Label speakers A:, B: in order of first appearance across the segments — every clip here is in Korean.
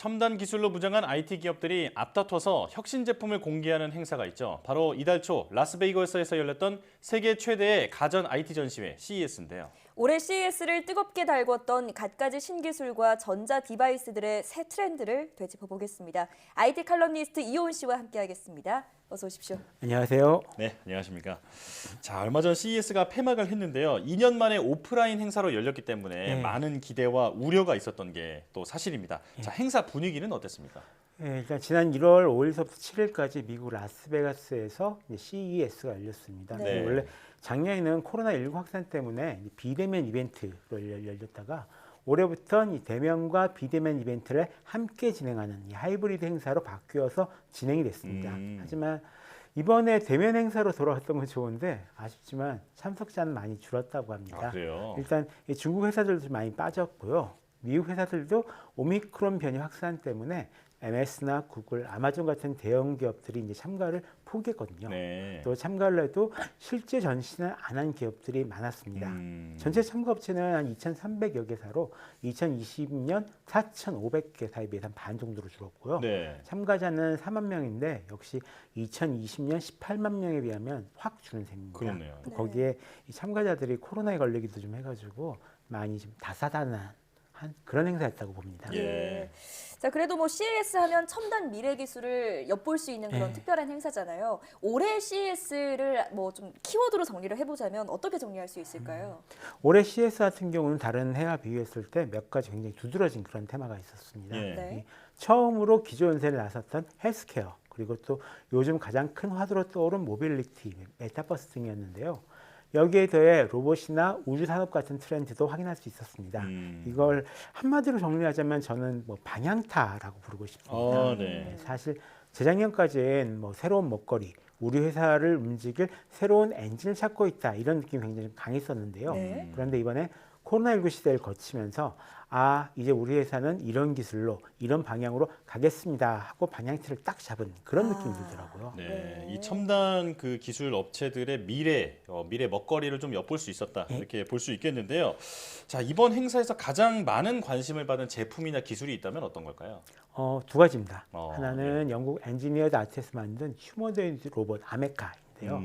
A: 첨단 기술로 무장한 IT 기업들이 앞다퉈서 혁신 제품을 공개하는 행사가 있죠. 바로 이달 초 라스베이거스에서 열렸던 세계 최대의 가전 IT 전시회 CES인데요.
B: 올해 CES를 뜨겁게 달궜던 갖가지 신기술과 전자 디바이스들의 새 트렌드를 되짚어보겠습니다. IT 칼럼니스트 이호은 씨와 함께하겠습니다. 어서 오십시오.
C: 안녕하세요.
A: 네, 안녕하십니까. 자, 얼마 전 CES가 폐막을 했는데요. 2년 만에 오프라인 행사로 열렸기 때문에
C: 네.
A: 많은 기대와 우려가 있었던 게 또 사실입니다. 자, 행사 분위기는 어땠습니까?
C: 네, 일단 지난 1월 5일서부터 7일까지 미국 라스베가스에서 CES가 열렸습니다.
B: 네.
C: 원래 작년에는 코로나19 확산 때문에 비대면 이벤트로 열렸다가 올해부터는 이 대면과 비대면 이벤트를 함께 진행하는 이 하이브리드 행사로 바뀌어서 진행이 됐습니다. 하지만 이번에 대면 행사로 돌아왔던 건 좋은데 아쉽지만 참석자는 많이 줄었다고 합니다.
A: 아, 그래요?
C: 일단 이 중국 회사들도 많이 빠졌고요. 미국 회사들도 오미크론 변이 확산 때문에 MS나 구글, 아마존 같은 대형 기업들이 이제 참가를 포기했거든요.
A: 네.
C: 또 참가를 해도 실제 전시는 안 한 기업들이 많았습니다. 전체 참가 업체는 한 2,300여 개사로 2020년 4,500개사에 비해서 반 정도로 줄었고요.
A: 네.
C: 참가자는 4만 명인데 역시 2020년 18만 명에 비하면 확 줄은 셈입니다.
A: 그렇네요.
C: 또 거기에 이 참가자들이 코로나에 걸리기도 좀 해가지고 많이 좀 다사다난한 그런 행사였다고 봅니다.
A: 예.
B: 자, 그래도 뭐 CES 하면 첨단 미래 기술을 엿볼 수 있는 그런
C: 네.
B: 특별한 행사잖아요. 올해 CES를 뭐 좀 키워드로 정리를 해보자면 어떻게 정리할 수 있을까요?
C: 올해 CES 같은 경우는 다른 해와 비교했을 때 몇 가지 굉장히 두드러진 그런 테마가 있었습니다.
A: 예.
B: 네.
C: 처음으로 기조 연세를 나섰던 헬스케어, 그리고 또 요즘 가장 큰 화두로 떠오른 모빌리티, 메타버스 등이었는데요. 여기에 더해 로봇이나 우주 산업 같은 트렌드도 확인할 수 있었습니다. 이걸 한마디로 정리하자면 저는 뭐 방향타라고 부르고 싶습니다.
A: 네.
C: 사실 재작년까지는 뭐 새로운 먹거리, 우리 회사를 움직일 새로운 엔진을 찾고 있다 이런 느낌이 굉장히 강했었는데요.
B: 네.
C: 그런데 이번에 코로나19 시대를 거치면서 이제 우리 회사는 이런 기술로 이런 방향으로 가겠습니다 하고 방향키를 딱 잡은 그런 느낌이 들더라고요.
A: 네,
B: 네.
A: 이 첨단 그 기술 업체들의 미래 먹거리를 좀 엿볼 수 있었다
C: 네.
A: 이렇게 볼 수 있겠는데요. 자, 이번 행사에서 가장 많은 관심을 받은 제품이나 기술이 있다면 어떤 걸까요?
C: 두 가지입니다.
A: 네.
C: 하나는 영국 엔지니어드 아트에서 만든 휴머노이드 로봇 아메카인데요.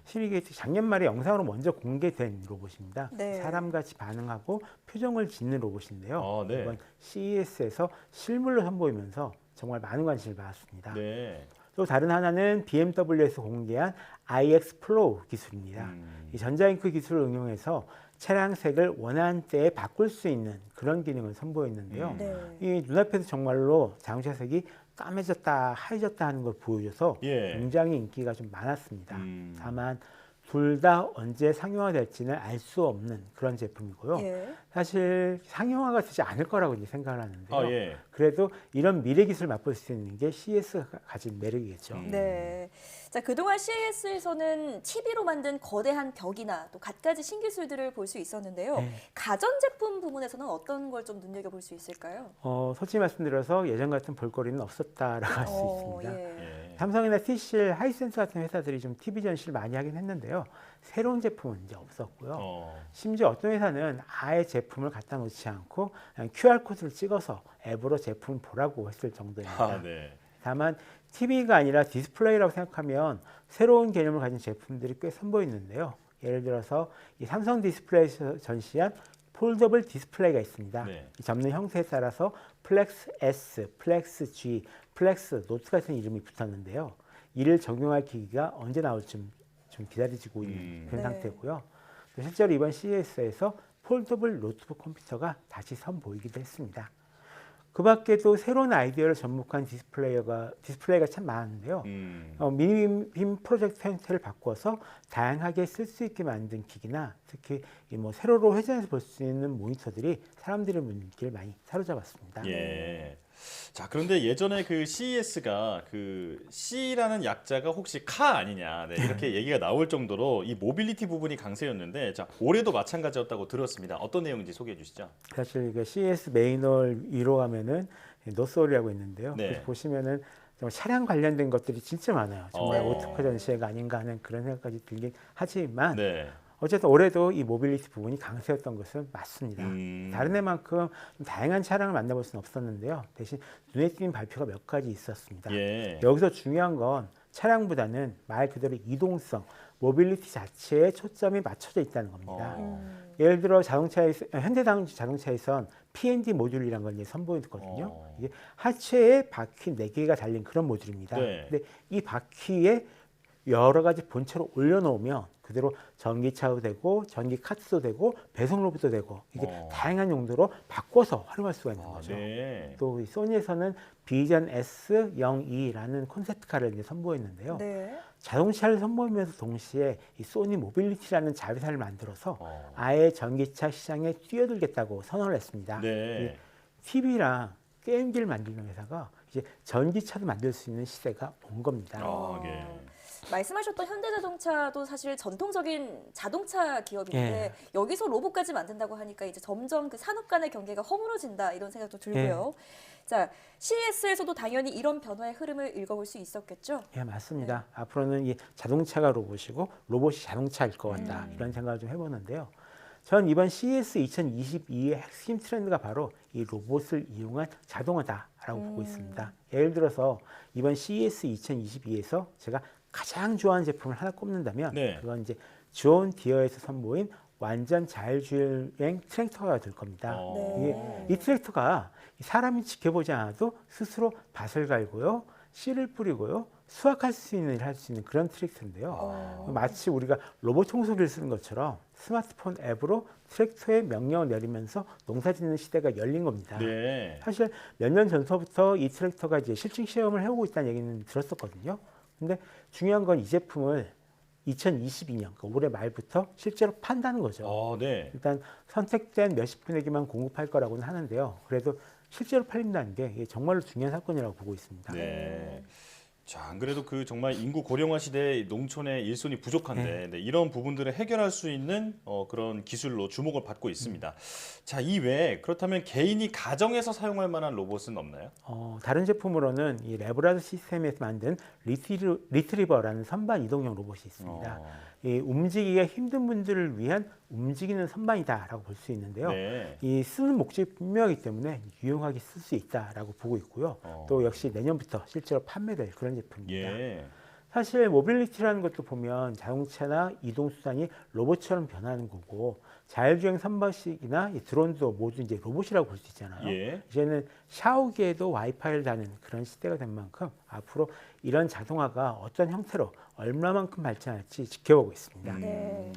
C: 실은 이게 작년 말에 영상으로 먼저 공개된 로봇입니다.
B: 네.
C: 사람같이 반응하고 표정을 짓는 로봇인데요.
A: 네.
C: 이번 CES에서 실물로 선보이면서 정말 많은 관심을 받았습니다.
A: 네.
C: 또 다른 하나는 BMW에서 공개한 iX 플로우 기술입니다. 이 전자잉크 기술을 응용해서 차량 색을 원하는 때에 바꿀 수 있는 그런 기능을 선보였는데요.
B: 네.
C: 이 눈앞에서 정말로 자동차 색이 까매졌다, 하얘졌다 하는 걸 보여줘서
A: 예.
C: 굉장히 인기가 좀 많았습니다. 다만 둘 다 언제 상용화될지는 알 수 없는 그런 제품이고요.
B: 예.
C: 사실 상용화가 되지 않을 거라고 이제 생각을 하는데요.
A: 예.
C: 그래도 이런 미래 기술을 맛볼 수 있는 게 CES가 가진 매력이겠죠.
B: 네. 자, 그동안 CES에서는 TV로 만든 거대한 벽이나 또 갖가지 신기술들을 볼 수 있었는데요.
C: 네.
B: 가전제품 부분에서는 어떤 걸 좀 눈여겨볼 수 있을까요?
C: 솔직히 말씀드려서 예전 같은 볼거리는 없었다라고 할 수 있습니다.
B: 예.
A: 예.
C: 삼성이나 TCL, 하이센스 같은 회사들이 좀 TV 전시를 많이 하긴 했는데요. 새로운 제품은 이제 없었고요. 심지어 어떤 회사는 아예 제품을 갖다 놓지 않고 그냥 QR코드를 찍어서 앱으로 제품을 보라고 했을 정도입니다.
A: 네.
C: 다만 TV가 아니라 디스플레이라고 생각하면 새로운 개념을 가진 제품들이 꽤 선보이는데요. 예를 들어서 이 삼성 디스플레이에서 전시한 폴더블 디스플레이가 있습니다.
A: 네.
C: 이 접는 형태에 따라서 플렉스 S, 플렉스 G, 플렉스 노트 같은 이름이 붙었는데요. 이를 적용할 기기가 언제 나올지 좀 기다려지고 있는 그런
B: 네.
C: 상태고요. 실제로 이번 CES에서 폴더블 노트북 컴퓨터가 다시 선보이기도 했습니다. 그 밖에도 새로운 아이디어를 접목한 디스플레이가 참 많은데요. 미니빔 프로젝트 형태를 바꿔서 다양하게 쓸 수 있게 만든 기기나 특히 뭐 세로로 회전해서 볼 수 있는 모니터들이 사람들의 눈길을 많이 사로잡았습니다.
A: 예. 자, 그런데 예전에 그 CES가 그 C라는 약자가 혹시 카 아니냐 이렇게 얘기가 나올 정도로 이 모빌리티 부분이 강세였는데, 자, 올해도 마찬가지였다고 들었습니다. 어떤 내용인지 소개해 주시죠.
C: 사실 그 CES 매뉴얼 위로 가면은 노소리라고 있는데요.
A: 네.
C: 그래서 보시면은 정말 차량 관련된 것들이 진짜 많아요. 정말
A: 네.
C: 오토카 전시회가 아닌가 하는 그런 생각까지 들긴 하지만
A: 네.
C: 어쨌든 올해도 이 모빌리티 부분이 강세였던 것은 맞습니다.
A: 음.
C: 다른 해만큼 좀 다양한 차량을 만나볼 수는 없었는데요. 대신 눈에 띄는 발표가 몇 가지 있었습니다.
A: 예.
C: 여기서 중요한 건 차량보다는 말 그대로 이동성, 모빌리티 자체에 초점이 맞춰져 있다는 겁니다. 예를 들어 현대자동차에선 P&D 모듈이라는 걸 이제 선보였거든요. 이게 하체에 바퀴 4개가 달린 그런 모듈입니다.
A: 네.
C: 근데 이 바퀴에 여러 가지 본체를 올려놓으면 그대로 전기차도 되고 전기 카트도 되고 배송 로봇도 되고 이게 다양한 용도로 바꿔서 활용할 수가 있는 거죠.
A: 네.
C: 또 이 소니에서는 비전 S02라는 콘셉트카를 이제 선보였는데요.
B: 네.
C: 자동차를 선보이면서 동시에 이 소니 모빌리티라는 자회사를 만들어서
A: 어.
C: 아예 전기차 시장에 뛰어들겠다고 선언을 했습니다.
A: 네.
C: TV랑 게임기를 만드는 회사가 이제 전기차도 만들 수 있는 시대가 온 겁니다.
A: 아, 예.
B: 말씀하셨던 현대자동차도 사실 전통적인 자동차 기업인데
C: 예.
B: 여기서 로봇까지 만든다고 하니까 이제 점점 그 산업 간의 경계가 허물어진다 이런 생각도 들고요. 자, CES에서도 당연히 이런 변화의 흐름을 읽어볼 수 있었겠죠?
C: 예, 맞습니다. 앞으로는 이 자동차가 로봇이고 로봇이 자동차일 것 같다 이런 생각을 좀 해보는데요. 전 이번 CES 2022의 핵심 트렌드가 바로 이 로봇을 이용한 자동화다라고 보고 있습니다. 예를 들어서 이번 CES 2022에서 제가 가장 좋아하는 제품을 하나 꼽는다면
A: 네.
C: 그건 이제 존 디어에서 선보인 완전 자율주행 트랙터가 될 겁니다.
A: 어.
C: 이 트랙터가 사람이 지켜보지 않아도 스스로 밭을 갈고요, 씨를 뿌리고요, 수확할 수 있는 일을 할 수 있는 그런 트랙터인데요. 마치 우리가 로봇 청소기를 쓰는 것처럼 스마트폰 앱으로 트랙터에 명령을 내리면서 농사짓는 시대가 열린 겁니다.
A: 네.
C: 사실 몇 년 전서부터 이 트랙터가 이제 실증 시험을 해오고 있다는 얘기는 들었었거든요. 근데 중요한 건 이 제품을 2022년, 그러니까 올해 말부터 실제로 판다는 거죠.
A: 네.
C: 일단 선택된 몇십 분에게만 공급할 거라고는 하는데요. 그래도 실제로 팔린다는 게 이게 정말로 중요한 사건이라고 보고 있습니다.
A: 네. 자, 안 그래도 그 정말 인구 고령화 시대에 농촌의 일손이 부족한데 네, 이런 부분들을 해결할 수 있는 그런 기술로 주목을 받고 있습니다. 자, 이 외에 그렇다면 개인이 가정에서 사용할 만한 로봇은 없나요?
C: 다른 제품으로는 이 레브라드 시스템에서 만든 리트리버라는 선반 이동형 로봇이 있습니다. 이 움직이기가 힘든 분들을 위한 움직이는 선반이다라고 볼 수 있는데요.
A: 네.
C: 이 쓰는 목적이 분명하기 때문에 유용하게 쓸 수 있다라고 보고 있고요. 또 역시 내년부터 실제로 판매될 그런 제품입니다.
A: 예.
C: 사실 모빌리티라는 것도 보면 자동차나 이동수단이 로봇처럼 변하는 거고 자율주행 선박식이나 이 드론도 모두 이제 로봇이라고 볼 수 있잖아요.
A: 예.
C: 이제는 샤워기에도 와이파이를 다는 그런 시대가 된 만큼 앞으로 이런 자동화가 어떤 형태로 얼마만큼 발전할지 지켜보고 있습니다.
B: 네.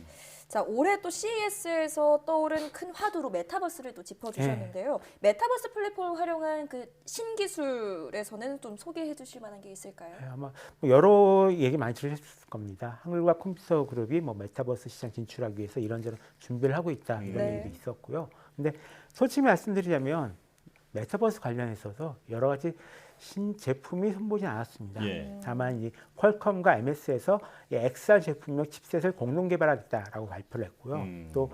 B: 자, 올해 또 CES에서 떠오른 큰 화두로 메타버스를 또 짚어주셨는데요. 메타버스 플랫폼을 활용한 그 신기술에서는 좀 소개해 주실 만한 게 있을까요?
C: 네, 아마 여러 얘기 많이 들으셨을 겁니다. 한글과 컴퓨터 그룹이 뭐 메타버스 시장 진출하기 위해서 이런저런 준비를 하고 있다 이런
B: 네.
C: 얘기도 있었고요. 근데 솔직히 말씀드리자면 메타버스 관련해서도 여러 가지 신제품이 선보이지 않았습니다.
A: 예.
C: 다만 이 퀄컴과 MS에서 XR 제품용 칩셋을 공동 개발하겠다라고 발표를 했고요. 또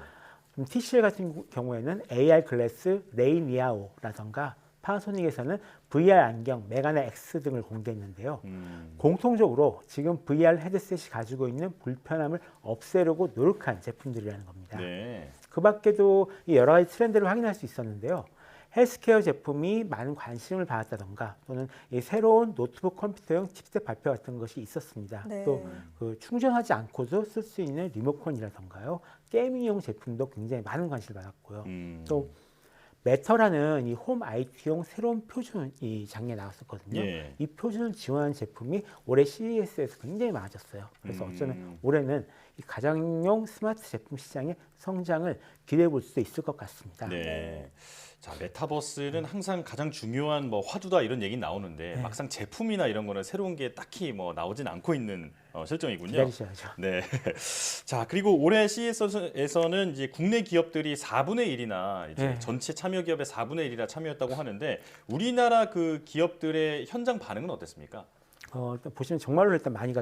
C: TCL 같은 경우에는 AR 글래스 레이니아오라던가 파나소닉에서는 VR 안경 메가네 X 등을 공개했는데요. 공통적으로 지금 VR 헤드셋이 가지고 있는 불편함을 없애려고 노력한 제품들이라는 겁니다.
A: 네.
C: 그 밖에도 이 여러 가지 트렌드를 확인할 수 있었는데요. 헬스케어 제품이 많은 관심을 받았다던가 또는 이 새로운 노트북 컴퓨터용 칩셋 발표 같은 것이 있었습니다.
B: 네.
C: 또 그 충전하지 않고도 쓸 수 있는 리모컨이라던가요. 게이밍용 제품도 굉장히 많은 관심을 받았고요. 또 매터라는 이 홈 IT용 새로운 표준이 작년에 나왔었거든요.
A: 예.
C: 이 표준을 지원하는 제품이 올해 CES에서 굉장히 많아졌어요. 그래서 어쩌면 올해는 이 가정용 스마트 제품 시장의 성장을 기대해 볼 수 있을 것 같습니다.
A: 네. 자, 메타버스는 항상 가장 중요한 뭐 화두다 이런 얘기 나오는데 막상 제품이나 이런 거는 새로운 게 딱히 뭐 나오진 않고 있는 실정이군요.
C: 기다리셔야죠.
A: 네. 자, 그리고 올해 CES에서는 이제 국내 기업들이 4분의 1이나 이제
C: 네.
A: 전체 참여 기업의 4분의 1이나 참여했다고 하는데 우리나라 그 기업들의 현장 반응은 어땠습니까?
C: 일단 보시면 정말로 일단 많이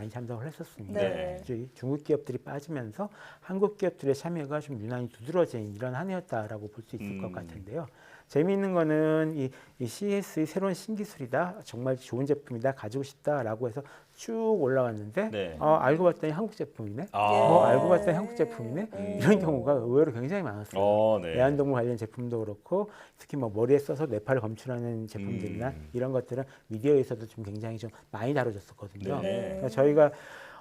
C: 참석을 했었습니다.
B: 네.
C: 이제 중국 기업들이 빠지면서 한국 기업들의 참여가 좀 유난히 두드러진 이런 한 해였다라고 볼 수 있을 것 같은데요. 재미있는 거는 이 CES의 새로운 신기술이다, 정말 좋은 제품이다, 가지고 싶다라고 해서 쭉 올라왔는데
A: 네.
C: 알고 봤더니 한국 제품이네.
A: 아.
C: 알고 봤더니 한국 제품이네. 이런 경우가 의외로 굉장히 많았어요.
A: 네.
C: 애완동물 관련 제품도 그렇고 특히 뭐 머리에 써서 뇌파를 검출하는 제품들이나 이런 것들은 미디어에서도 좀 굉장히 좀 많이 다뤄졌었거든요.
A: 네.
C: 그러니까 저희가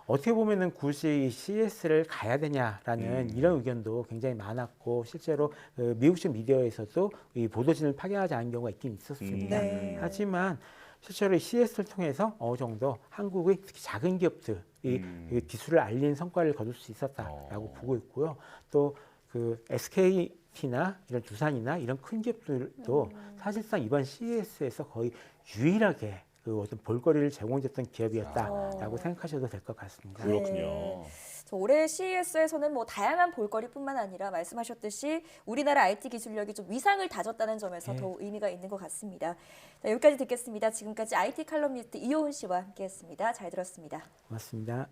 C: 어떻게 보면은 굳이 이 CES를 가야 되냐라는 이런 의견도 굉장히 많았고 실제로 그 미국식 미디어에서도 이 보도진을 파견하지 않은 경우가 있긴 있었습니다.
B: 네.
C: 하지만 실제로 이 CES를 통해서 어느 정도 한국의 특히 작은 기업들이 이 기술을 알리는 성과를 거둘 수 있었다라고 보고 있고요. 또 그 SKT나 이런 두산이나 이런 큰 기업들도 사실상 이번 CES에서 거의 유일하게 그 어떤 볼거리를 제공했던 기업이었다라고 생각하셔도 될 것 같습니다.
A: 그렇군요.
B: 올해 CES에서는 뭐 다양한 볼거리뿐만 아니라 말씀하셨듯이 우리나라 IT 기술력이 좀 위상을 다졌다는 점에서 더욱 의미가 있는 것 같습니다. 자, 여기까지 듣겠습니다. 지금까지 IT 칼럼니스트 이효훈 씨와 함께했습니다. 잘 들었습니다.
C: 고맙습니다.